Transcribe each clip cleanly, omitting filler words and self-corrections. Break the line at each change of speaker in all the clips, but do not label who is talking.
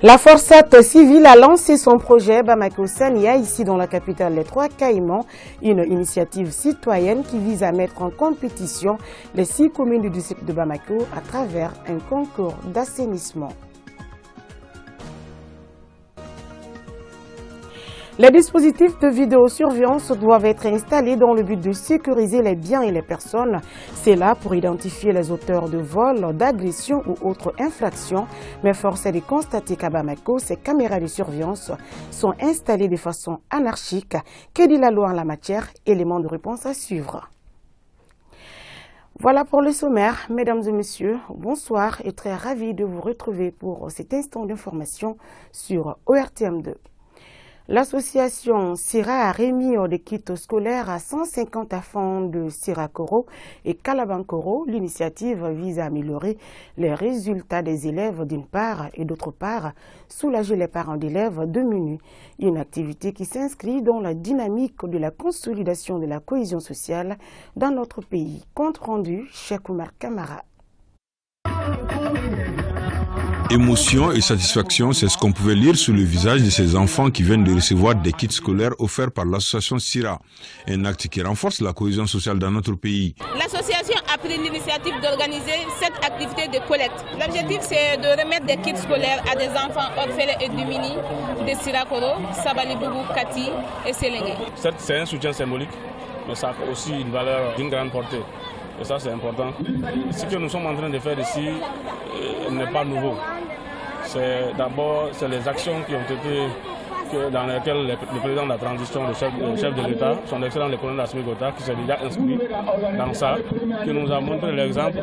La Forçat civile a lancé son projet Bamako Sania, ici dans la capitale des Trois Caïmans, une initiative citoyenne qui vise à mettre en compétition les 6 communes du district de Bamako à travers un concours d'assainissement. Les dispositifs de vidéosurveillance doivent être installés dans le but de sécuriser les biens et les personnes. C'est là pour identifier les auteurs de vols, d'agressions ou autres infractions. Mais force est de constater qu'à Bamako, ces caméras de surveillance sont installées de façon anarchique. Que dit la loi en la matière? Élément de réponse à suivre. Voilà pour le sommaire. Mesdames et messieurs, bonsoir et très ravi de vous retrouver pour cet instant d'information sur ORTM2. L'association Sira a remis des kits scolaires à 150 enfants de Sirakoro et Kalabankoro. L'initiative vise à améliorer les résultats des élèves d'une part et d'autre part soulager les parents d'élèves démunis. Une activité qui s'inscrit dans la dynamique de la consolidation de la cohésion sociale dans notre pays. Compte rendu, Cheikh Oumar Kamara.
Émotion et satisfaction, c'est ce qu'on pouvait lire sur le visage de ces enfants qui viennent de recevoir des kits scolaires offerts par l'association Sira, un acte qui renforce la cohésion sociale dans notre pays.
L'association a pris l'initiative d'organiser cette activité de collecte. L'objectif, c'est de remettre des kits scolaires à des enfants orphelins et démunis de Sirakoro, Sabalibougou, Kati et Sélégué.
C'est un soutien symbolique, mais ça a aussi une valeur d'une grande portée. Et ça, c'est important. Ce que nous sommes en train de faire ici n'est pas nouveau. D'abord, c'est les actions qui ont été dans lesquelles le président de la transition, le chef de l'État, son excellent le colonel Assimi Goïta, qui s'est déjà inscrit dans ça, qui nous a montré l'exemple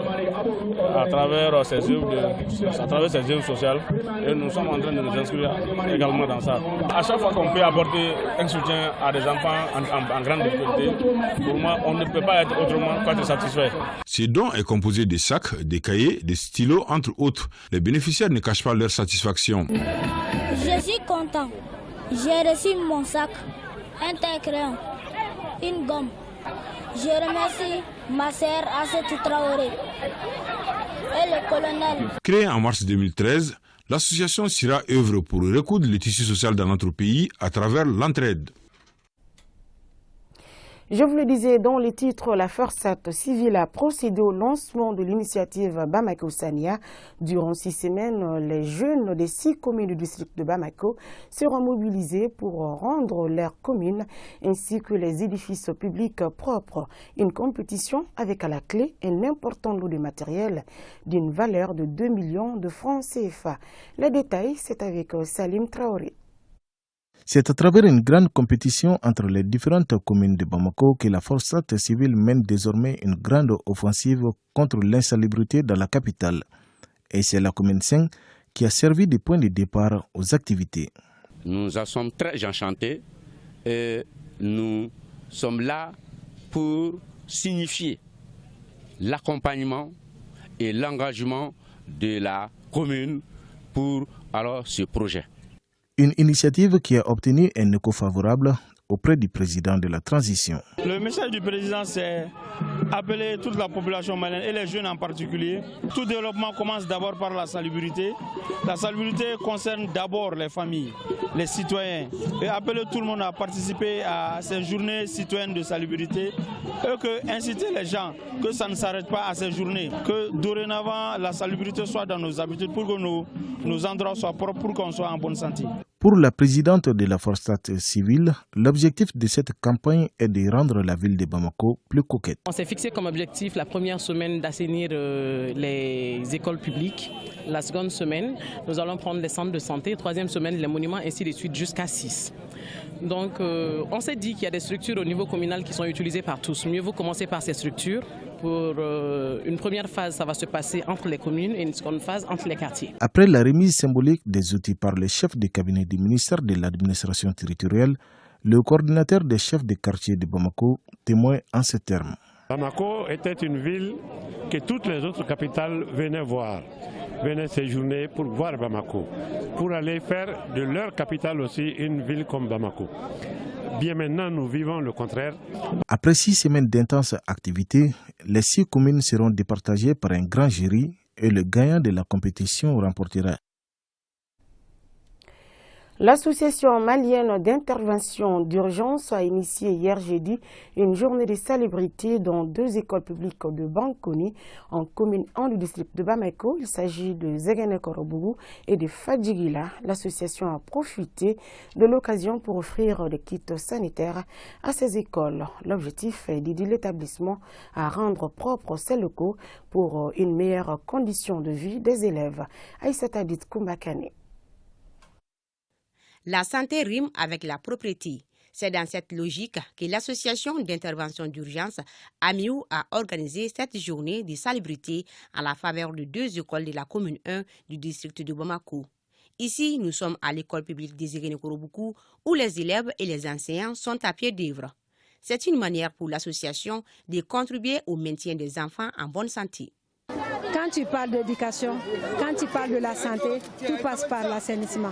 à travers ses œuvres sociales. Et nous sommes en train de nous inscrire également dans ça. À chaque fois qu'on peut apporter un soutien à des enfants en grande difficulté, pour moi, on ne peut pas être autrement qu'être satisfait.
Ce don est composé de sacs, des cahiers, des stylos, entre autres. Les bénéficiaires ne cachent pas leur satisfaction.
Je suis content. J'ai reçu mon sac, un crayon, une gomme. Je remercie ma sœur Assetou Traoré et le colonel.
Créée en mars 2013, l'association Sira œuvre pour recoudre le tissu social dans notre pays à travers l'entraide.
Je vous le disais dans le titre, la Forçat civile a procédé au lancement de l'initiative Bamako Sania. Durant 6 semaines, les jeunes des 6 communes du district de Bamako seront mobilisés pour rendre leurs communes ainsi que les édifices publics propres. Une compétition avec à la clé un important lot de matériel d'une valeur de 2 millions de francs CFA. Les détails, c'est avec Salim Traoré.
C'est à travers une grande compétition entre les différentes communes de Bamako que la Forçat civile mène désormais une grande offensive contre l'insalubrité dans la capitale. Et c'est la commune 5 qui a servi de point de départ aux activités.
Nous en sommes très enchantés et nous sommes là pour signifier l'accompagnement et l'engagement de la commune pour ce projet.
Une initiative qui a obtenu un écho favorable auprès du président de la transition.
Le message du président, c'est appeler toute la population malienne et les jeunes en particulier. Tout développement commence d'abord par la salubrité. La salubrité concerne d'abord les familles, les citoyens. Et appeler tout le monde à participer à ces journées citoyennes de salubrité. Et que inciter les gens que ça ne s'arrête pas à ces journées. Que dorénavant la salubrité soit dans nos habitudes pour que nos endroits soient propres, pour qu'on soit en bonne santé.
Pour la présidente de la Forçat civile, l'objectif de cette campagne est de rendre la ville de Bamako plus coquette.
On s'est fixé comme objectif la première semaine d'assainir les écoles publiques. La seconde semaine, nous allons prendre les centres de santé. Troisième semaine, les monuments, ainsi de suite jusqu'à 6. Donc on s'est dit qu'il y a des structures au niveau communal qui sont utilisées par tous. Mieux vaut commencer par ces structures. Pour une première phase, ça va se passer entre les communes et une seconde phase entre les quartiers.
Après la remise symbolique des outils par le chef de cabinet du ministère de l'administration territoriale, le coordinateur des chefs de quartier de Bamako témoigne en ces termes.
Bamako était une ville que toutes les autres capitales venaient voir, venaient séjourner pour voir Bamako, pour aller faire de leur capitale aussi une ville comme Bamako. Bien maintenant, nous vivons le contraire.
Après 6 semaines d'intenses activités, les 6 communes seront départagées par un grand jury et le gagnant de la compétition remportera
L'association malienne d'intervention d'urgence a initié hier jeudi une journée de salubrité dans 2 écoles publiques de Bankoni en commune 1 du district de Bamako. Il s'agit de Zegene-Korobougou et de Fadjigila. L'association a profité de l'occasion pour offrir des kits sanitaires à ces écoles. L'objectif est d'aider l'établissement à rendre propres ces locaux pour une meilleure condition de vie des élèves. Aïssata Adit Kumbakane.
La santé rime avec la propriété. C'est dans cette logique que l'association d'intervention d'urgence AMIU a organisé cette journée de salubrité à la faveur de 2 écoles de la commune 1 du district de Bamako. Ici, nous sommes à l'école publique de Zegene-Korobougou où les élèves et les enseignants sont à pied d'œuvre. C'est une manière pour l'association de contribuer au maintien des enfants en bonne santé.
Quand tu parles d'éducation, quand tu parles de la santé, tout passe par l'assainissement.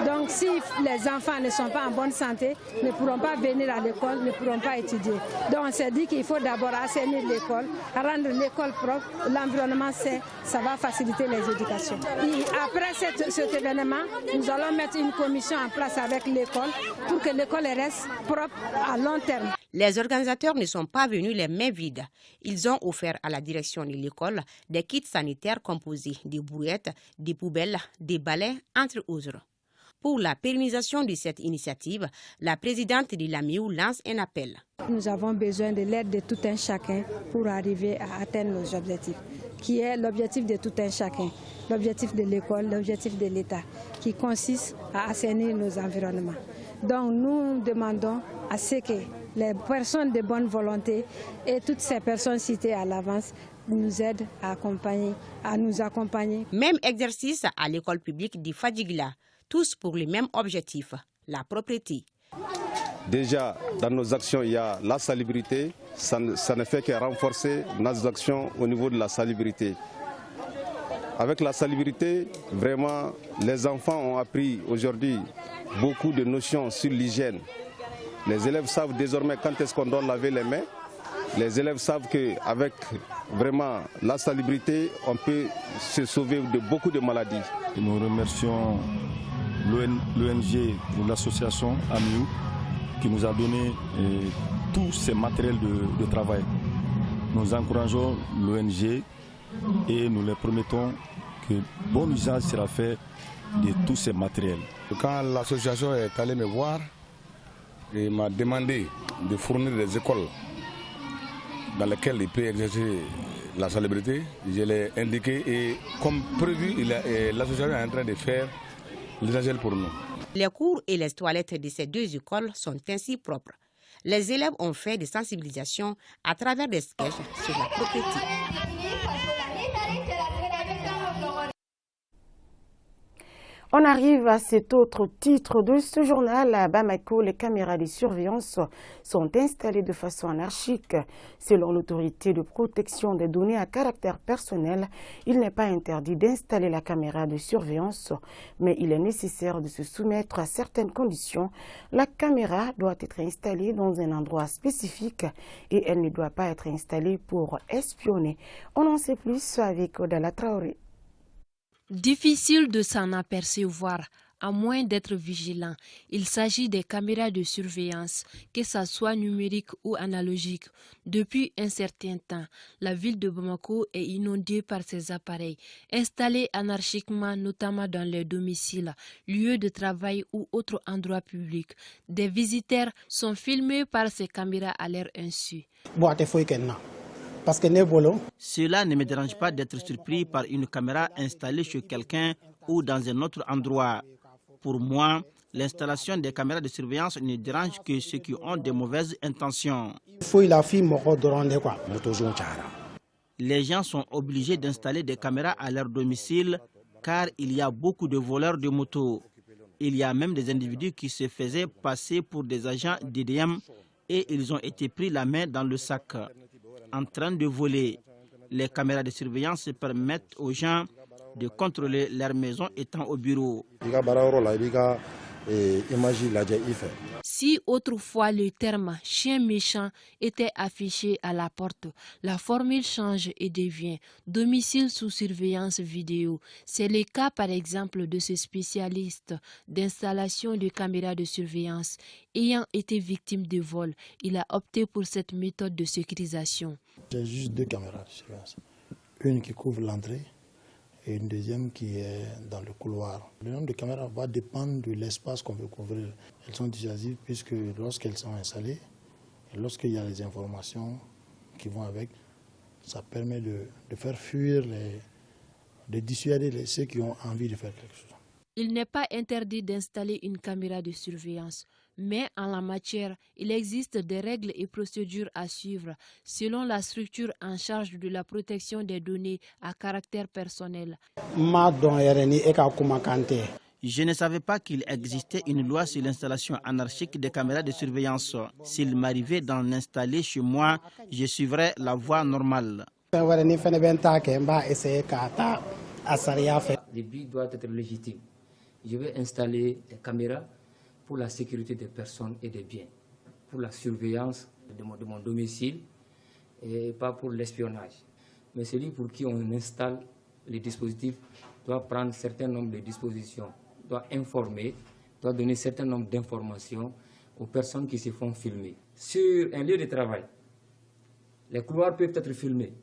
Donc si les enfants ne sont pas en bonne santé, ne pourront pas venir à l'école, ne pourront pas étudier. Donc on s'est dit qu'il faut d'abord assainir l'école, rendre l'école propre, l'environnement sain, ça va faciliter les éducations. Et après cet événement, nous allons mettre une commission en place avec l'école pour que l'école reste propre à long terme.
Les organisateurs ne sont pas venus les mains vides. Ils ont offert à la direction de l'école des kits sanitaires composés de brouettes, des poubelles, des balais, entre autres. Pour la pérennisation de cette initiative, la présidente de l'AMIU lance un appel.
Nous avons besoin de l'aide de tout un chacun pour arriver à atteindre nos objectifs, qui est l'objectif de tout un chacun, l'objectif de l'école, l'objectif de l'État, qui consiste à assainir nos environnements. Donc nous demandons à ce que les personnes de bonne volonté et toutes ces personnes citées à l'avance nous aident à nous accompagner.
Même exercice à l'école publique de Fadjigila, tous pour le même objectif, la propriété.
Déjà, dans nos actions, il y a la salubrité. Ça ne fait que renforcer nos actions au niveau de la salubrité. Avec la salubrité, vraiment, les enfants ont appris aujourd'hui beaucoup de notions sur l'hygiène. Les élèves savent désormais quand est-ce qu'on doit laver les mains. Les élèves savent qu'avec vraiment la salubrité, on peut se sauver de beaucoup de maladies.
Nous remercions l'ONG ou l'association AMIU qui nous a donné tous ces matériels de travail. Nous encourageons l'ONG et nous leur promettons que bon usage sera fait de tous ces matériels.
Quand l'association est allée me voir, il m'a demandé de fournir des écoles dans lesquelles il peut exercer la salubrité. Je l'ai indiqué et comme prévu, l'association est en train de faire l'essentiel pour nous.
Les cours et les toilettes de ces 2 écoles sont ainsi propres. Les élèves ont fait des sensibilisations à travers des sketchs sur la propriété.
On arrive à cet autre titre de ce journal. À Bamako, les caméras de surveillance sont installées de façon anarchique. Selon l'autorité de protection des données à caractère personnel, il n'est pas interdit d'installer la caméra de surveillance, mais il est nécessaire de se soumettre à certaines conditions. La caméra doit être installée dans un endroit spécifique et elle ne doit pas être installée pour espionner. On en sait plus avec Odala Traoré.
Difficile de s'en apercevoir, à moins d'être vigilant. Il s'agit des caméras de surveillance, que ce soit numérique ou analogique. Depuis un certain temps, la ville de Bamako est inondée par ces appareils, installés anarchiquement, notamment dans les domiciles, lieux de travail ou autres endroits publics. Des visiteurs sont filmés par ces caméras à leur insu.
Cela ne me dérange pas d'être surpris par une caméra installée chez quelqu'un ou dans un autre endroit. Pour moi, l'installation des caméras de surveillance ne dérange que ceux qui ont de mauvaises intentions. Les gens sont obligés d'installer des caméras à leur domicile car il y a beaucoup de voleurs de motos. Il y a même des individus qui se faisaient passer pour des agents d'IDM et ils ont été pris la main dans le sac en train de voler. Les caméras de surveillance permettent aux gens de contrôler leur maison étant au bureau.
Si autrefois le terme « chien méchant » était affiché à la porte, la formule change et devient « domicile sous surveillance vidéo ». C'est le cas par exemple de ce spécialiste d'installation de caméras de surveillance. Ayant été victime de vol, il a opté pour cette méthode de sécurisation.
J'ai juste 2 caméras de surveillance, une qui couvre l'entrée et une deuxième qui est dans le couloir. Le nombre de caméras va dépendre de l'espace qu'on veut couvrir. Elles sont dissuasives puisque lorsqu'elles sont installées, et lorsqu'il y a les informations qui vont avec, ça permet de faire fuir, de dissuader ceux qui ont envie de faire quelque chose.
Il n'est pas interdit d'installer une caméra de surveillance, mais en la matière, il existe des règles et procédures à suivre selon la structure en charge de la protection des données à caractère personnel.
Je ne savais pas qu'il existait une loi sur l'installation anarchique des caméras de surveillance. S'il m'arrivait d'en installer chez moi, je suivrais la voie normale.
Le but doit être légitime. Je vais installer des caméras pour la sécurité des personnes et des biens, pour la surveillance de mon domicile et pas pour l'espionnage. Mais celui pour qui on installe les dispositifs doit prendre un certain nombre de dispositions, doit informer, doit donner un certain nombre d'informations aux personnes qui se font filmer. Sur un lieu de travail, les couloirs peuvent être filmés,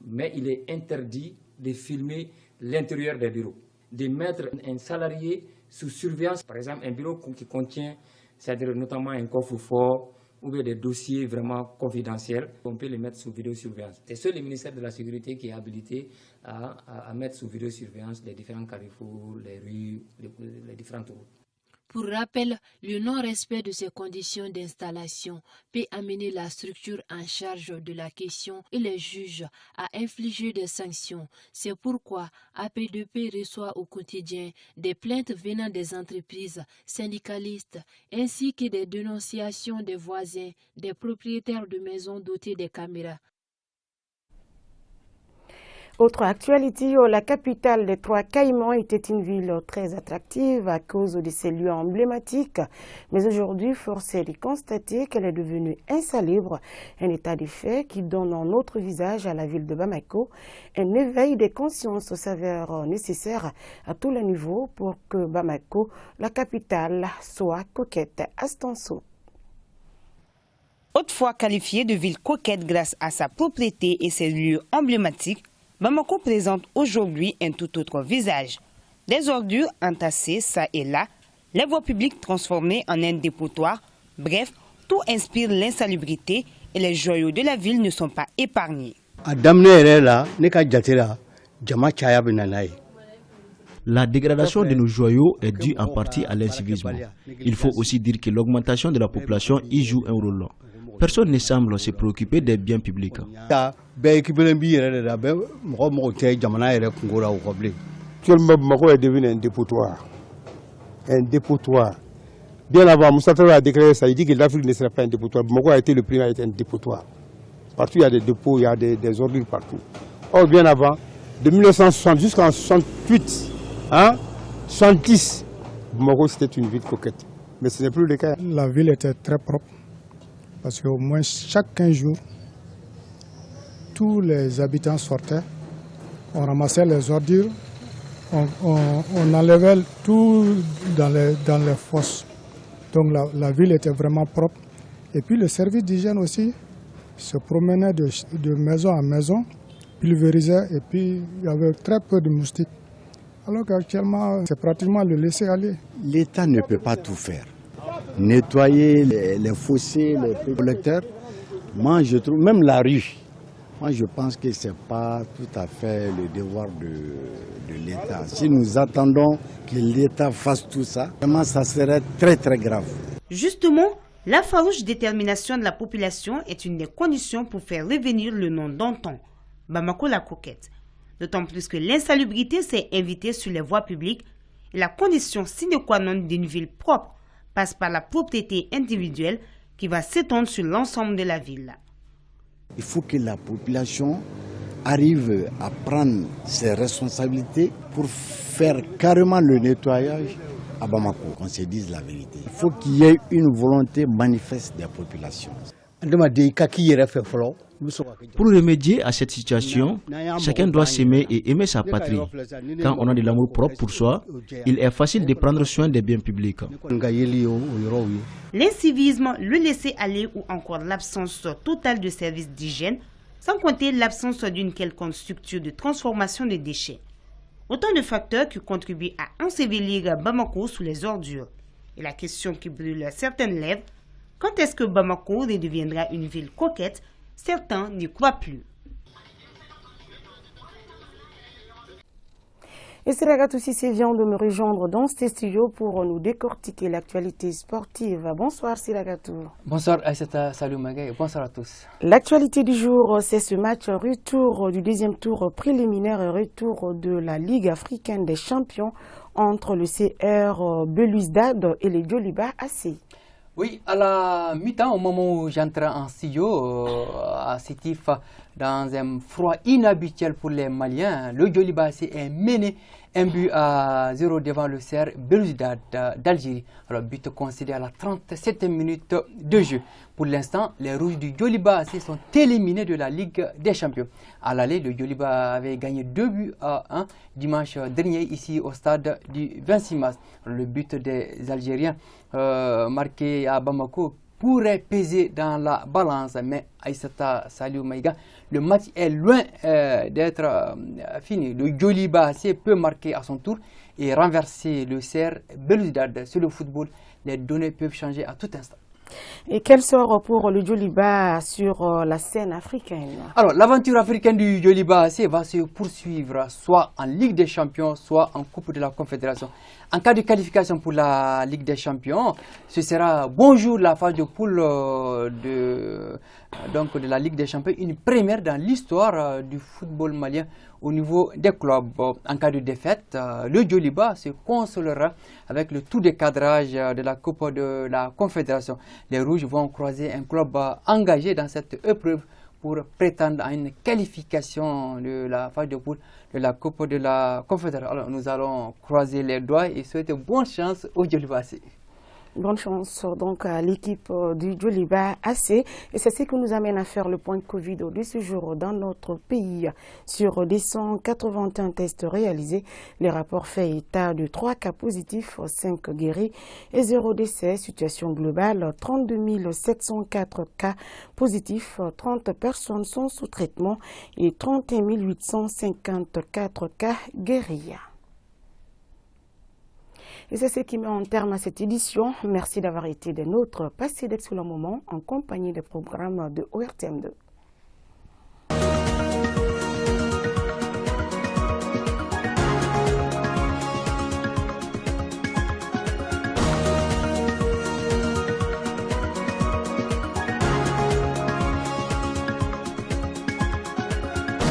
mais il est interdit de filmer l'intérieur des bureaux, de mettre un salarié sous surveillance, par exemple un bureau qui contient, c'est-à-dire notamment un coffre-fort ou bien des dossiers vraiment confidentiels, on peut les mettre sous vidéosurveillance. C'est seul le ministère de la Sécurité qui est habilité à mettre sous vidéosurveillance les différents carrefours, les rues, les différentes routes.
Pour rappel, le non-respect de ces conditions d'installation peut amener la structure en charge de la question et les juges à infliger des sanctions. C'est pourquoi APDP reçoit au quotidien des plaintes venant des entreprises syndicalistes ainsi que des dénonciations des voisins, des propriétaires de maisons dotées de caméras.
Autre actualité, la capitale des Trois Caïmans était une ville très attractive à cause de ses lieux emblématiques. Mais aujourd'hui, force est de constater qu'elle est devenue insalubre, un état de fait qui donne un autre visage à la ville de Bamako. Un éveil des consciences s'avère nécessaire à tous les niveaux pour que Bamako, la capitale, soit coquette. Astanso.
Autrefois qualifiée de ville coquette grâce à sa propriété et ses lieux emblématiques, Bamako présente aujourd'hui un tout autre visage. Des ordures entassées ça et là, les voies publiques transformées en un dépotoir, bref, tout inspire l'insalubrité et les joyaux de la ville ne sont pas épargnés.
La dégradation de nos joyaux est due en partie à l'incivisme. Il faut aussi dire que l'augmentation de la population y joue un rôle. Personne ne semble se préoccuper des biens publics.
Actuellement, Bamako est devenu un dépotoir. Un dépotoir. Bien avant, Moussa Traoré a déclaré ça. Il dit que l'Afrique ne serait pas un dépotoir. Bamako a été le premier à être un dépotoir. Partout, il y a des dépôts, il y a des ordures partout. Or, bien avant, de 1960 jusqu'en 68, 70, Bamako c'était une ville coquette. Mais ce n'est plus le cas.
La ville était très propre. Parce qu'au moins chaque 15 jours, tous les habitants sortaient, on ramassait les ordures, on enlevait tout dans les fosses. Donc la ville était vraiment propre. Et puis le service d'hygiène aussi se promenait de maison en maison, pulvérisait et puis il y avait très peu de moustiques. Alors qu'actuellement, c'est pratiquement le laisser aller.
L'État ne peut pas tout faire. Nettoyer les fossés, les collecteurs, moi je trouve, même la rue, moi je pense que ce n'est pas tout à fait le devoir de l'État. Si nous attendons que l'État fasse tout ça, vraiment ça serait très très grave.
Justement, la farouche détermination de la population est une des conditions pour faire revenir le nom d'antan, Bamako la coquette. D'autant plus que l'insalubrité s'est invitée sur les voies publiques et la condition sine qua non d'une ville propre passe par la propriété individuelle qui va s'étendre sur l'ensemble de la ville.
Il faut que la population arrive à prendre ses responsabilités pour faire carrément le nettoyage à Bamako, qu'on se dise la vérité. Il faut qu'il y ait une volonté manifeste des populations.
Pour remédier à cette situation, chacun doit s'aimer et aimer sa patrie. Quand on a de l'amour propre pour soi, il est facile de prendre soin des biens publics.
L'incivisme, le laisser-aller ou encore l'absence totale de services d'hygiène, sans compter l'absence d'une quelconque structure de transformation des déchets. Autant de facteurs qui contribuent à ensevelir Bamako sous les ordures. Et la question qui brûle certaines lèvres, quand est-ce que Bamako redeviendra une ville coquette? Certains n'y croient plus.
Et c'est la gâte aussi, c'est bien de me rejoindre dans ces studios pour nous décortiquer l'actualité sportive. Bonsoir Siragatou.
Bonsoir Aïssata, salut Magaï, bonsoir à tous.
L'actualité du jour, c'est ce match retour du deuxième tour préliminaire et retour de la Ligue africaine des champions entre le CR Belouizdad et les Djoliba AC.
Oui, à la mi-temps, au moment où j'entre en studio, à Sétif, dans un froid inhabituel pour les Maliens, le Djoliba AC est mené 1-0 devant le CR Belouizdad d'Algérie. Alors, but concédé à la 37e minute de jeu. Pour l'instant, les Rouges du Djoliba AC sont éliminés de la Ligue des Champions. À l'aller, le Djoliba avait gagné 2-1 dimanche dernier ici au stade du 26 mars. Le but des Algériens marqué à Bamako pourrait peser dans la balance, mais Aïssata Saliou Maïga, le match est loin d'être fini. Le Djoliba AC peut marquer à son tour et renverser le CR Belouizdad. Sur le football, les données peuvent changer à tout instant.
Et quel sort pour le Djoliba sur la scène africaine?
Alors, l'aventure africaine du Djoliba AC va se poursuivre soit en Ligue des Champions, soit en Coupe de la Confédération. En cas de qualification pour la Ligue des Champions, ce sera bonjour la phase de poule de la Ligue des Champions, une première dans l'histoire du football malien au niveau des clubs. En cas de défaite, le Djoliba se consolera avec le tout décadrage de la Coupe de la Confédération. Les Rouges vont croiser un club engagé dans cette épreuve pour prétendre à une qualification de la phase de poule de la Coupe de la Confédération. Alors, nous allons croiser les doigts et souhaiter bonne chance au Djoliba AC.
Bonne chance donc à l'équipe du Djoliba AC. Et c'est ce qui nous amène à faire le point Covid de ce jour dans notre pays. Sur des 181 tests réalisés, les rapports fait état de 3 cas positifs, 5 guéris et 0 décès. Situation globale, 32 704 cas positifs, 30 personnes sont sous traitement et 31 854 cas guéris. Et c'est ce qui met en terme à cette édition. Merci d'avoir été des nôtres. Passez d'excellents moments en compagnie des programmes de ORTM2.